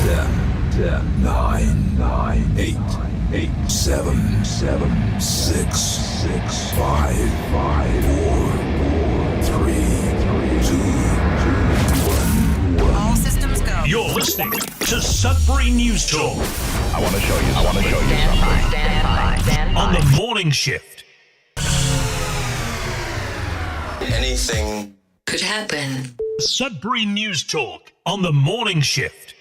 10, 9, 8, 7, 6, 5, 4, 3, 2, 1. All systems go. You're listening to Sudbury News Talk. I want to show you something. Stand by. On the morning shift. Anything Could happen. Sudbury News Talk on the morning shift.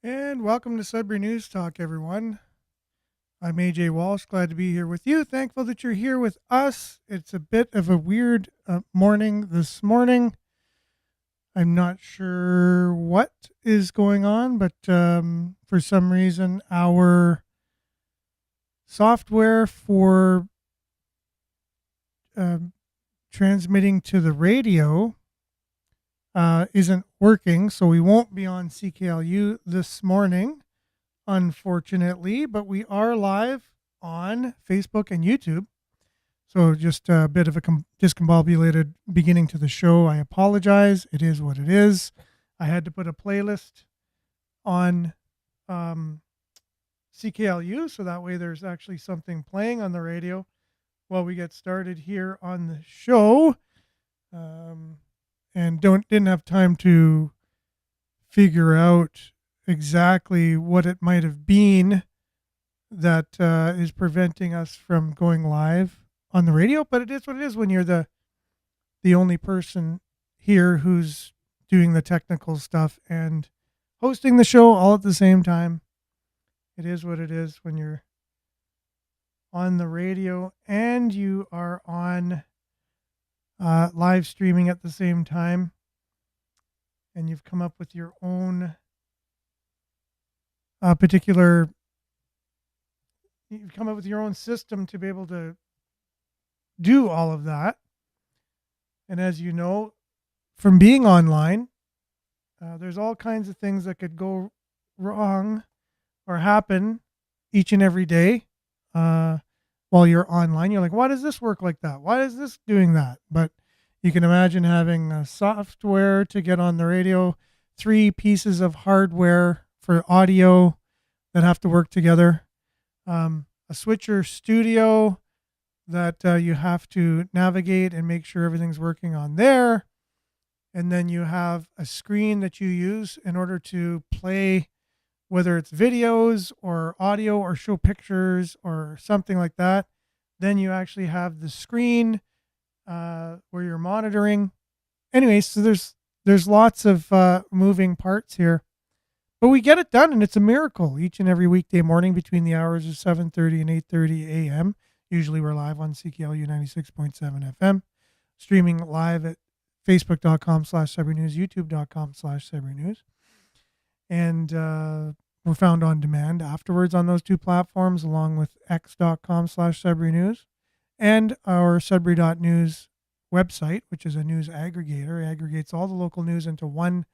And welcome to Sudbury News Talk, everyone. I'm AJ Walsh, glad to be here with you. Thankful that you're here with us. It's a bit of a weird morning this morning. I'm not sure what is going on, but for some reason our software for transmitting to the radio isn't working, so we won't be on CKLU this morning, unfortunately, but we are live on Facebook and YouTube. So just a bit of a discombobulated beginning to the show. I apologize. It is what it is. I had to put a playlist on CKLU, so that way there's actually something playing on the radio while we get started here on the show. And didn't have time to figure out exactly what it might have been that is preventing us from going live on the radio. But it is what it is when you're the only person here who's doing the technical stuff and hosting the show all at the same time. It is what it is when you're on the radio and you are on live streaming at the same time, and you've come up with your own you've come up with your own system to be able to do all of that. And as you know, from being online, there's all kinds of things that could go wrong or happen each and every day. While you're online, you're like, why does this work like that? Why is this doing that? But you can imagine having a software to get on the radio, 3 pieces of hardware for audio that have to work together, a switcher studio that you have to navigate and make sure everything's working on there. And then you have a screen that you use in order to play, whether it's videos or audio or show pictures or something like that. Then you actually have the screen where you're monitoring. Anyway, so there's lots of moving parts here. But we get it done, and it's a miracle each and every weekday morning between the hours of 7:30 and 8:30 a.m. Usually we're live on CKLU 96.7 FM, streaming live at facebook.com/Sudbury News, youtube.com/Sudbury News. And we're found on demand afterwards on those 2 platforms, along with x.com/Sudbury News and our Sudbury.news website, which is a news aggregator. It aggregates all the local news into one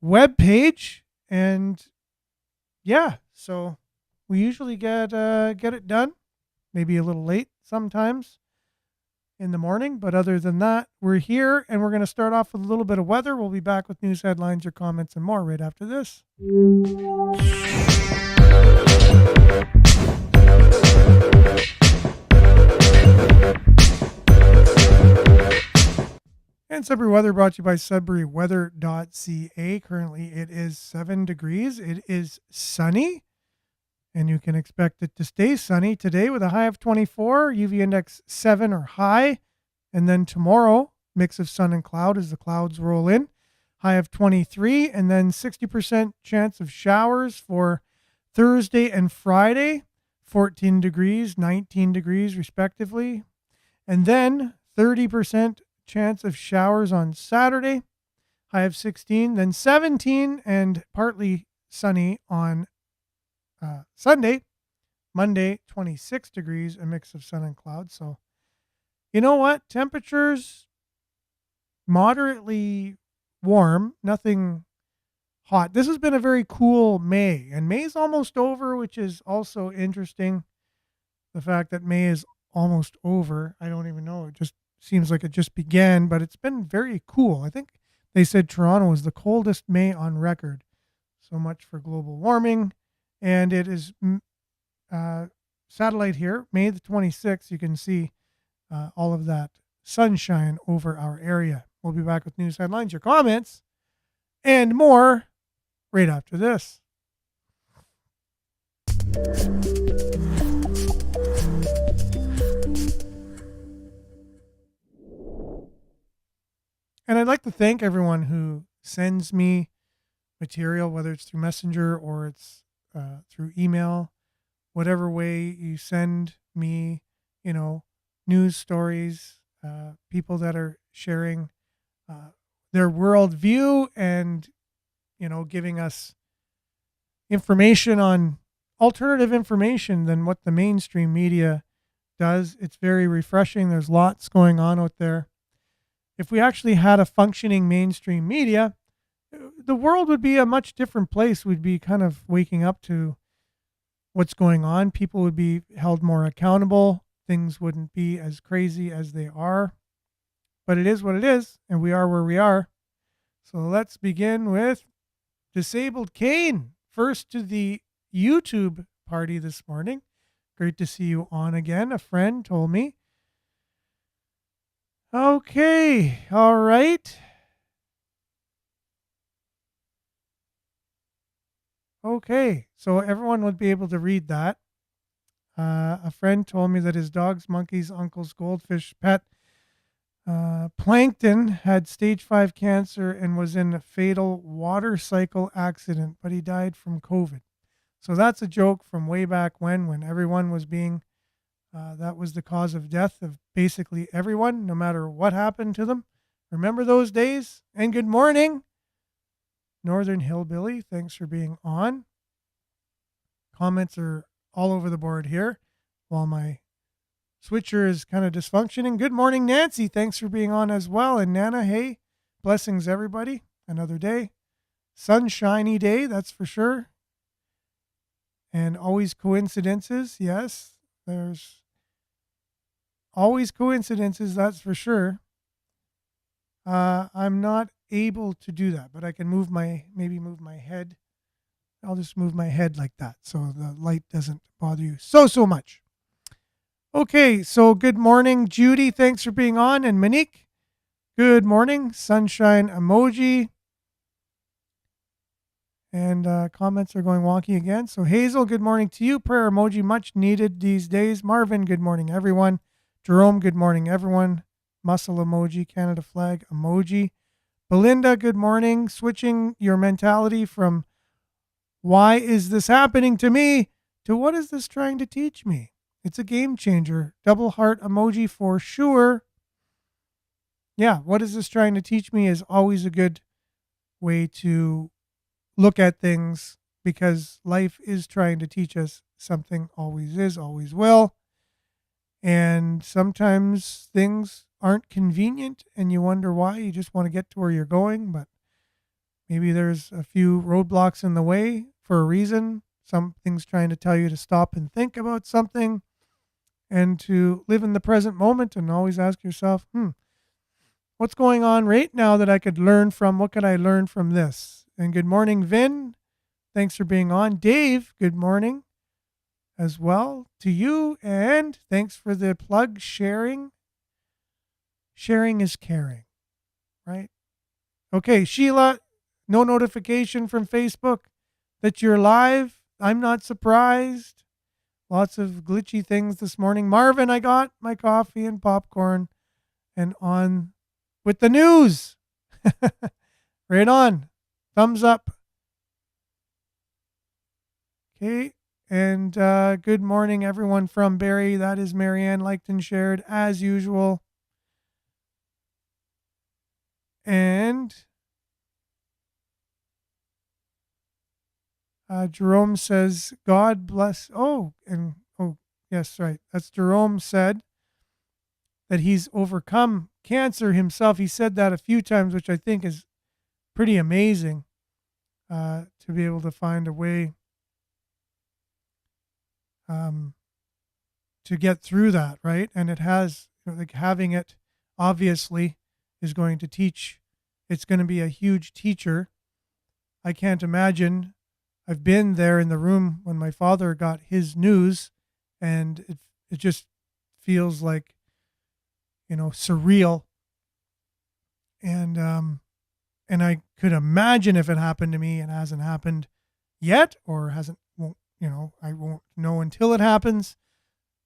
web page. And yeah, so we usually get it done, maybe a little late sometimes. in the morning. But other than that, we're here, and we're going to start off with a little bit of weather. We'll be back with news headlines, your comments, and more right after this. And Sudbury weather brought to you by sudburyweather.ca. Currently, it is 7 degrees. It is sunny, and you can expect it to stay sunny today with a high of 24, UV index 7 or high. And then tomorrow, mix of sun and cloud as the clouds roll in, high of 23, and then 60% chance of showers for Thursday and Friday, 14 degrees, 19 degrees respectively. And then 30% chance of showers on Saturday, high of 16, then 17 and partly sunny on Sunday. Monday, 26 degrees, a mix of sun and clouds. So, you know what? Temperatures moderately warm, nothing hot. This has been a very cool May, and May's almost over, which is also interesting. The fact that May is almost over, I don't even know. It just seems like it just began, but it's been very cool. I think they said Toronto was the coldest May on record. So much for global warming. And it is satellite here, May the 26th. You can see all of that sunshine over our area. We'll be back with news headlines, your comments, and more right after this. And I'd like to thank everyone who sends me material, whether it's through Messenger or it's through email, whatever way you send me, news stories, people that are sharing their worldview and, giving us information on alternative information than what the mainstream media does. It's very refreshing. There's lots going on out there. If we actually had a functioning mainstream media, the world would be a much different place. We'd be kind of waking up to what's going on. People would be held more accountable. Things wouldn't be as crazy as they are. But it is what it is, and we are where we are. So let's begin with Disabled Kane. First to the YouTube party this morning. Great to see you on again. A friend told me. Okay, all right. Okay, so everyone would be able to read that. A friend told me that his dog's, monkey's, uncle's goldfish pet, Plankton, had stage 5 cancer and was in a fatal water cycle accident, but he died from COVID. So that's a joke from way back when everyone was being, that was the cause of death of basically everyone, no matter what happened to them. Remember those days? And good morning, Northern Hillbilly. Thanks for being on. Comments are all over the board here while my switcher is kind of dysfunctioning. Good morning, Nancy. Thanks for being on as well. And Nana, hey, blessings, everybody. Another day. Sunshiny day, that's for sure. And always coincidences. Yes, there's always coincidences, that's for sure. I'm not able to do that, but I can move my head. I'll just move my head like that so the light doesn't bother you so much. Okay, so good morning, Judy. Thanks for being on. And Monique, good morning. Sunshine emoji. And comments are going wonky again. So Hazel, good morning to you. Prayer emoji, much needed these days. Marvin, good morning, everyone. Jerome, good morning, everyone. Muscle emoji, Canada flag emoji. Belinda, good morning. Switching your mentality from why is this happening to me to what is this trying to teach me? It's a game changer. Double heart emoji for sure. Yeah, what is this trying to teach me is always a good way to look at things, because life is trying to teach us something, always is, always will. And sometimes things aren't convenient and you wonder why. You just want to get to where you're going, but maybe there's a few roadblocks in the way for a reason. Something's trying to tell you to stop and think about something. and to live in the present moment and always ask yourself, what's going on right now that I could learn from? What could I learn from this? And good morning, Vin. Thanks for being on. Dave, good morning as well to you. And thanks for the plug sharing. Sharing is caring, right? Okay, Sheila, no notification from Facebook that you're live. I'm not surprised. Lots of glitchy things this morning. Marvin, I got my coffee and popcorn and on with the news. Right on. Thumbs up. Okay. And good morning, everyone from Barrie. That is Marianne Leighton shared as usual. And Jerome says, God bless. Yes, right. That's Jerome said that he's overcome cancer himself. He said that a few times, which I think is pretty amazing to be able to find a way to get through that, right? And it has, like, having it obviously is going to teach. It's going to be a huge teacher. I can't imagine. I've been there in the room when my father got his news, and it just feels like, surreal. And I could imagine if it happened to me and hasn't happened yet, or I won't know until it happens.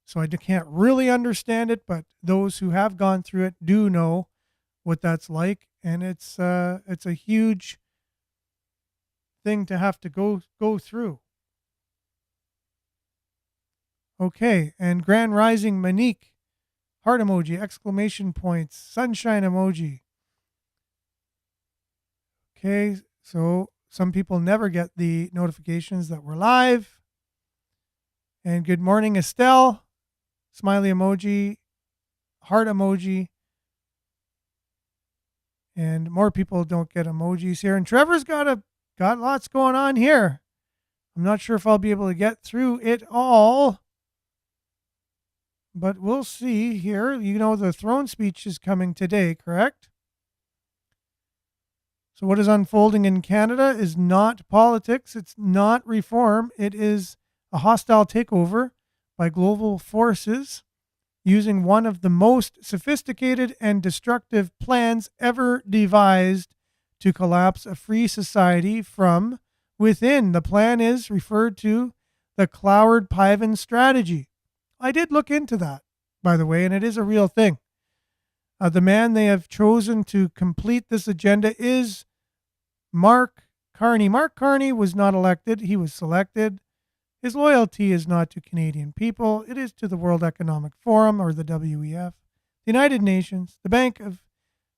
So I can't really understand it, but those who have gone through it do know what that's like. And it's a huge thing to have to go through. Okay, and Grand Rising Monique, heart emoji, exclamation points, sunshine emoji. Okay, so some people never get the notifications that we're live. And good morning, Estelle, smiley emoji, heart emoji. And more people don't get emojis here. And Trevor's got lots going on here. I'm not sure if I'll be able to get through it all, but we'll see here. The throne speech is coming today, correct? So what is unfolding in Canada is not politics. It's not reform. It is a hostile takeover by global forces using one of the most sophisticated and destructive plans ever devised to collapse a free society from within. The plan is referred to the Cloward-Piven strategy. I did look into that, by the way, and it is a real thing. The man they have chosen to complete this agenda is Mark Carney. Mark Carney was not elected. He was selected. His loyalty is not to Canadian people. It is to the World Economic Forum, or the WEF, the United Nations, the Bank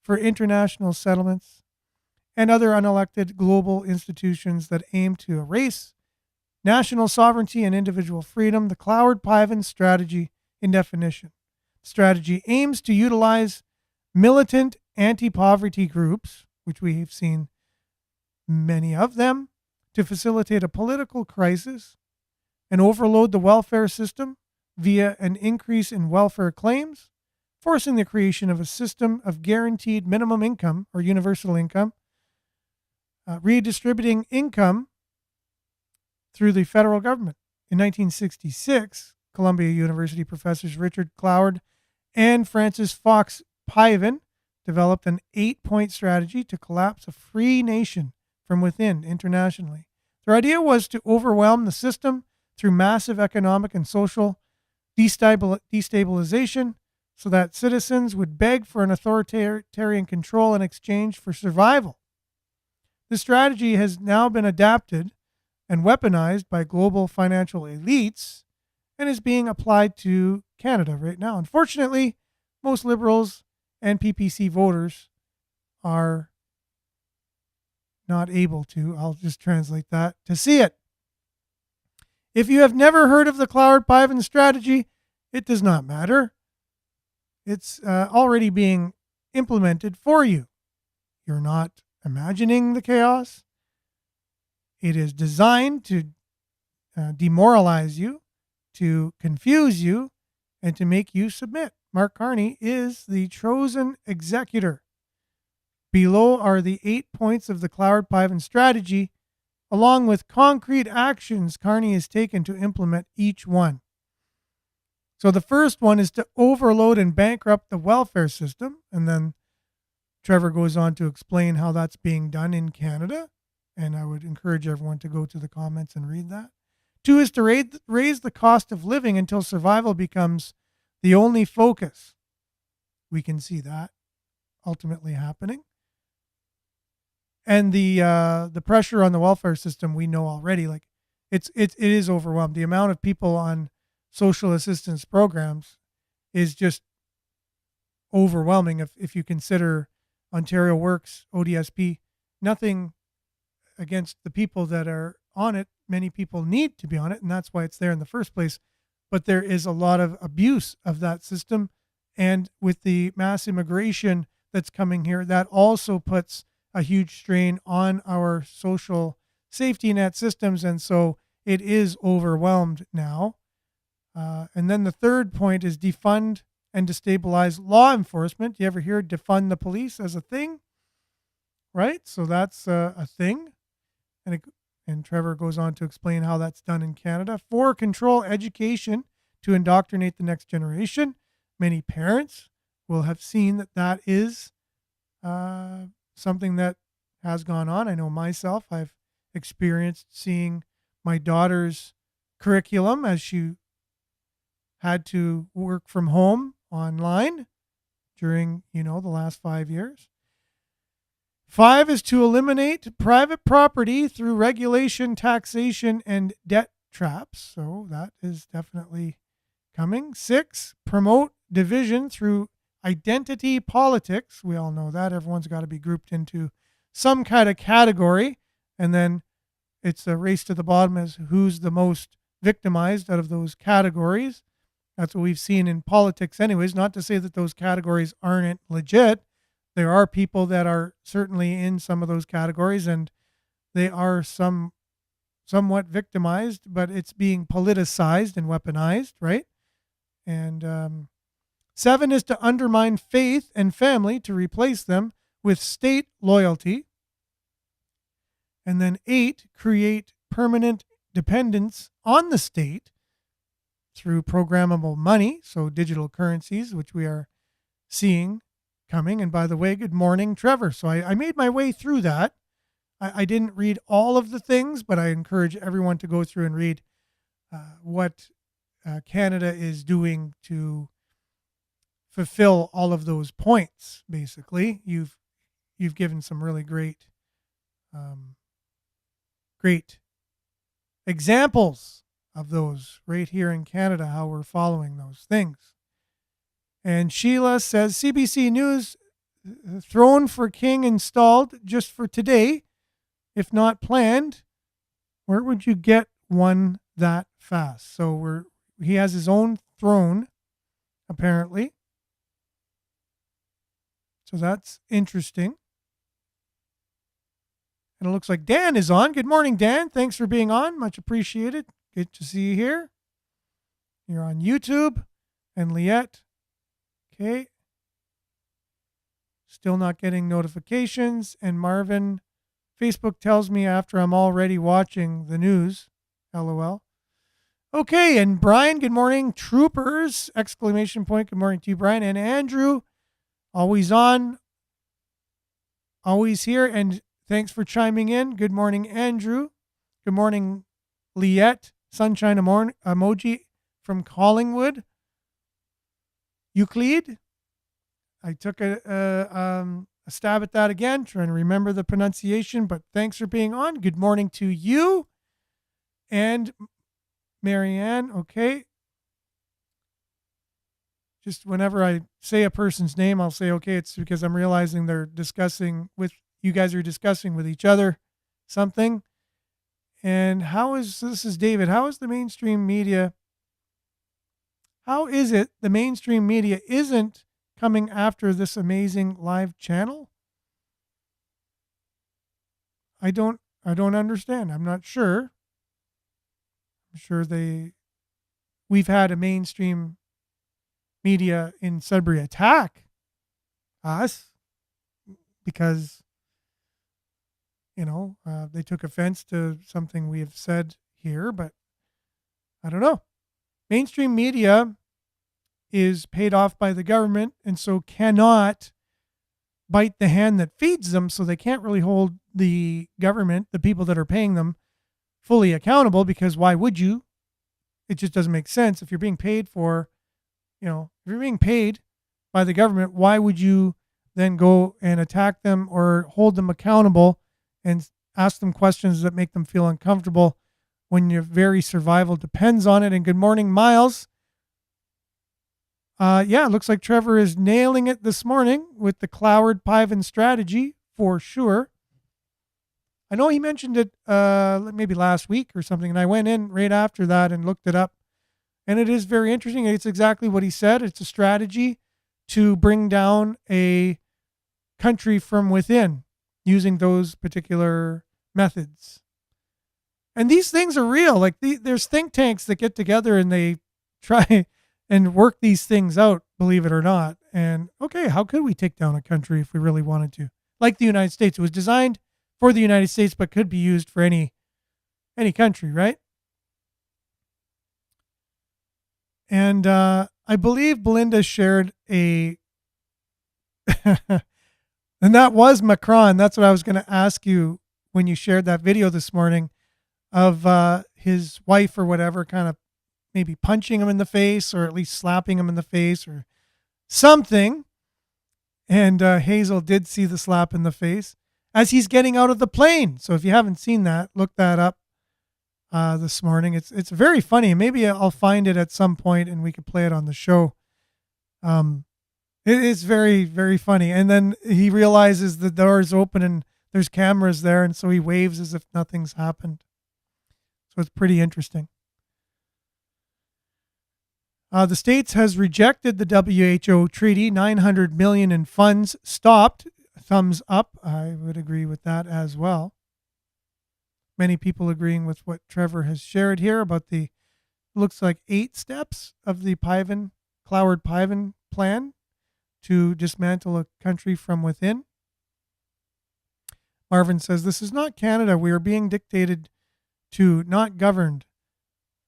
for International Settlements, and other unelected global institutions that aim to erase national sovereignty and individual freedom. The Cloward-Piven strategy, in definition. Strategy aims to utilize militant anti-poverty groups, which we have seen many of them, to facilitate a political crisis and overload the welfare system via an increase in welfare claims, forcing the creation of a system of guaranteed minimum income or universal income, redistributing income through the federal government. In 1966, Columbia University professors Richard Cloward and Francis Fox Piven developed an 8-point strategy to collapse a free nation from within internationally. Their idea was to overwhelm the system through massive economic and social destabilization so that citizens would beg for an authoritarian control in exchange for survival. This strategy has now been adapted and weaponized by global financial elites and is being applied to Canada right now. Unfortunately, most Liberals and PPC voters are not able to, I'll just translate that, to see it. If you have never heard of the Cloward-Piven strategy, it does not matter. It's already being implemented for you. You're not imagining the chaos. It is designed to demoralize you, to confuse you, and to make you submit. Mark Carney is the chosen executor. Below are the 8 points of the Cloward-Piven strategy, along with concrete actions Carney has taken to implement each one. So the first one is to overload and bankrupt the welfare system, and then Trevor goes on to explain how that's being done in Canada, and I would encourage everyone to go to the comments and read that. 2 is to raise the cost of living until survival becomes the only focus. We can see that ultimately happening. And the pressure on the welfare system, we know already, like it is overwhelmed. The amount of people on social assistance programs is just overwhelming. If you consider Ontario Works, ODSP, nothing against the people that are on it. Many people need to be on it, and that's why it's there in the first place. But there is a lot of abuse of that system. And with the mass immigration that's coming here, that also puts a huge strain on our social safety net systems. And so it is overwhelmed now. And then the third point is defund and destabilize law enforcement. Do you ever hear defund the police as a thing? Right? So that's a thing. And Trevor goes on to explain how that's done in Canada. 4, control education to indoctrinate the next generation. Many parents will have seen that that is something that has gone on. I know myself, I've experienced seeing my daughter's curriculum as she had to work from home online during, the last 5 years. 5 is to eliminate private property through regulation, taxation, and debt traps. So that is definitely coming. 6, promote division through identity politics. We all know that. Everyone's got to be grouped into some kind of category. And then it's a race to the bottom as who's the most victimized out of those categories. That's what we've seen in politics anyways. Not to say that those categories aren't legit. There are people that are certainly in some of those categories, and they are somewhat victimized, but it's being politicized and weaponized, right? And 7 is to undermine faith and family to replace them with state loyalty. And then 8, create permanent dependence on the state through programmable money, so digital currencies, which we are seeing coming. And by the way, good morning, Trevor. So I made my way through that. I didn't read all of the things, but I encourage everyone to go through and read what Canada is doing to fulfill all of those points. Basically, you've given some really great examples of those right here in Canada, how we're following those things. And Sheila says, CBC News, throne for king installed just for today, if not planned. Where would you get one that fast? So he has his own throne, apparently. So that's interesting. And it looks like Dan is on. Good morning, Dan. Thanks for being on. Much appreciated. Good to see you here. You're on YouTube. And Liette. Okay. Still not getting notifications. And Marvin, Facebook tells me after I'm already watching the news. LOL. Okay. And Brian, good morning. Troopers! Exclamation point. Good morning to you, Brian. And Andrew, always on. Always here. And thanks for chiming in. Good morning, Andrew. Good morning, Liette. Sunshine emoji from Collingwood. Euclid. I took a stab at that again, trying to remember the pronunciation, but thanks for being on. Good morning to you. And Marianne, okay. Just whenever I say a person's name, I'll say, okay, it's because I'm realizing they're discussing with, you guys are discussing with each other something. And this is David, how is the mainstream media, how is it the mainstream media isn't coming after this amazing live channel? I don't understand. I'm not sure. I'm sure we've had a mainstream media in Sudbury attack us because, they took offense to something we have said here, but I don't know. Mainstream media is paid off by the government and so cannot bite the hand that feeds them, so they can't really hold the government, the people that are paying them, fully accountable, because why would you? It just doesn't make sense. If you're being paid if you're being paid by the government, why would you then go and attack them or hold them accountable and ask them questions that make them feel uncomfortable when your very survival depends on it? And good morning, Miles. It looks like Trevor is nailing it this morning with the Cloward Piven strategy for sure. I know he mentioned it maybe last week or something, and I went in right after that and looked it up. And it is very interesting. It's exactly what he said. It's a strategy to bring down a country from within using those particular methods. And these things are real. Like there's think tanks that get together and they try and work these things out, believe it or not. And okay, how could we take down a country if we really wanted to? Like the United States. It was designed for the United States, but could be used for any country, right? And I believe Belinda shared and that was Macron. That's what I was going to ask you when you shared that video this morning of his wife or whatever kind of maybe punching him in the face or at least slapping him in the face or something. And Hazel did see the slap in the face as he's getting out of the plane. So if you haven't seen that, look that up this morning. It's very funny. Maybe I'll find it at some point and we could play it on the show. It is very, very funny. And then he realizes the door is open and there's cameras there. And so he waves as if nothing's happened. So it's pretty interesting. The States has rejected the WHO treaty. 900 million in funds stopped. Thumbs up. I would agree with that as well. Many people agreeing with what Trevor has shared here about the, looks like 8 steps of the Cloward Piven plan to dismantle a country from within. Marvin says, this is not Canada. We are being dictated to, not governed.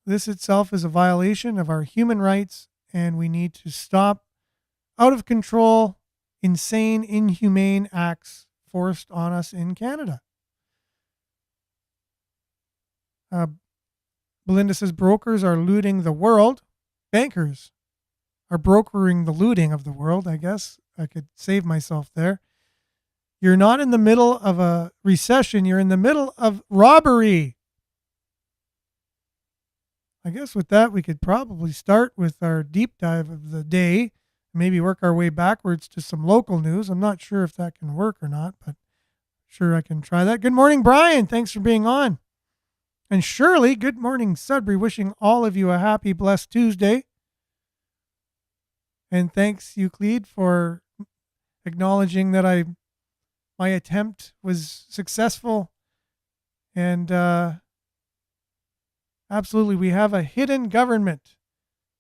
This itself is a violation of our human rights, and we need to stop out of control, insane, inhumane acts forced on us in Canada. Belinda says, brokers are looting the world. Bankers are brokering the looting of the world. I guess I could save myself there. You're not in the middle of a recession. You're in the middle of robbery. I guess with that, we could probably start with our deep dive of the day, maybe work our way backwards to some local news. I'm not sure if that can work or not, but sure I can try that. Good morning, Brian. Thanks for being on. And Shirley, good morning, Sudbury. Wishing all of you a happy, blessed Tuesday. And thanks, Euclid, for acknowledging that my attempt was successful. And absolutely, we have a hidden government.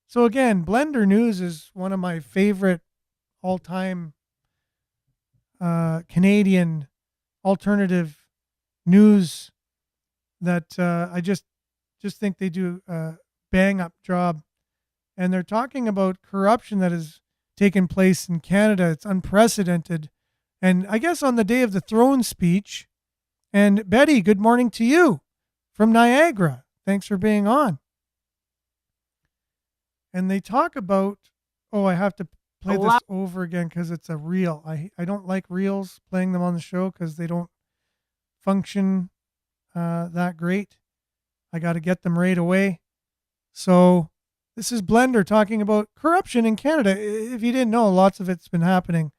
So again, Blender News is one of my favorite all-time Canadian alternative news that I just think they do a bang-up job. And they're talking about corruption that has taken place in Canada. It's unprecedented. And I guess on the Day of the Throne speech, and Betty, good morning to you from Niagara. Thanks for being on. And they talk about, I have to play this over again because it's a reel. I don't like reels, playing them on the show because they don't function that great. I got to get them right away. So this is Blender talking about corruption in Canada. If you didn't know, lots of it's been happening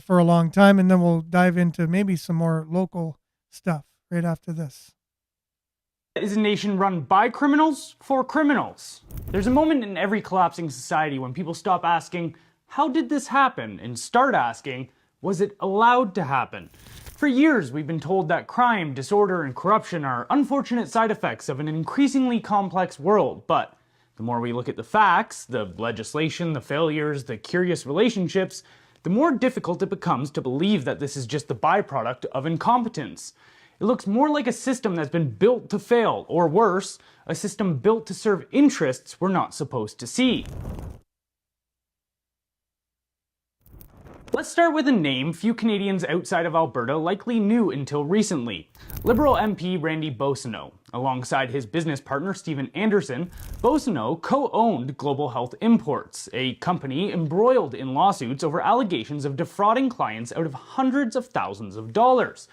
for a long time. And then we'll dive into maybe some more local stuff right after this. Is a nation run by criminals for criminals? There's a moment in every collapsing society when people stop asking, how did this happen? And start asking, was it allowed to happen? For years, we've been told that crime, disorder, and corruption are unfortunate side effects of an increasingly complex world, but The more we look at the facts, the legislation, the failures, the curious relationships, the more difficult it becomes to believe that this is just the byproduct of incompetence. It looks more like a system that's been built to fail, or worse, a system built to serve interests we're not supposed to see. Let's start with a name few Canadians outside of Alberta likely knew until recently: Liberal MP Randy Beausoleil. Alongside his business partner Stephen Anderson, Beausoleil co-owned Global Health Imports, a company embroiled in lawsuits over allegations of defrauding clients out of hundreds of thousands of dollars.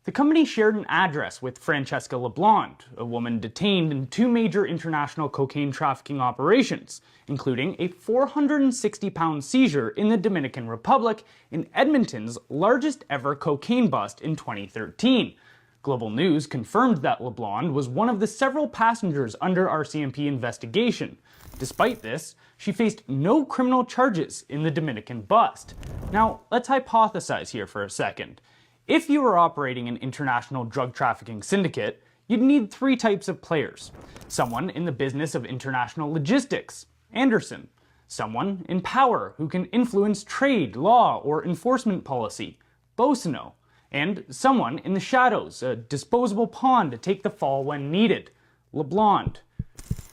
The company shared an address with Francesca LeBlond, a woman detained in 2 major international cocaine trafficking operations, including a 460-pound seizure in the Dominican Republic in Edmonton's largest ever cocaine bust in 2013. Global News confirmed that LeBlond was one of the several passengers under RCMP investigation. Despite this, she faced no criminal charges in the Dominican bust. Now, let's hypothesize here for a second. If you were operating an international drug trafficking syndicate, you'd need 3 types of players. Someone in the business of international logistics, Anderson. Someone in power who can influence trade, law, or enforcement policy, Beausoleil. And someone in the shadows, a disposable pawn to take the fall when needed, LeBlond.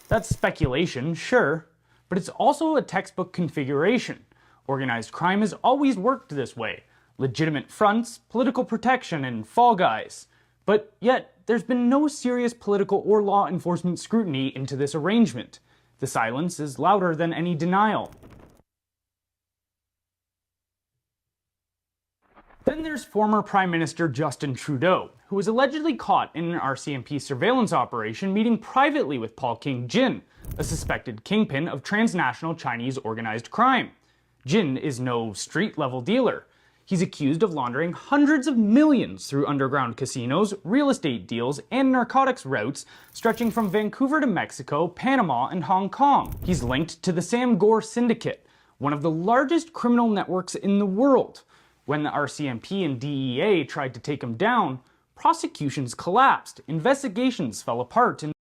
That's speculation, sure, but it's also a textbook configuration. Organized crime has always worked this way. Legitimate fronts, political protection, and fall guys. But yet, there's been no serious political or law enforcement scrutiny into this arrangement. The silence is louder than any denial. Then there's former Prime Minister Justin Trudeau, who was allegedly caught in an RCMP surveillance operation meeting privately with Paul King-jin, a suspected kingpin of transnational Chinese organized crime. Jin is no street-level dealer. He's accused of laundering hundreds of millions through underground casinos, real estate deals, and narcotics routes stretching from Vancouver to Mexico, Panama, and Hong Kong. He's linked to the Sam Gore Syndicate, one of the largest criminal networks in the world. When the RCMP and DEA tried to take him down, prosecutions collapsed, investigations fell apart, and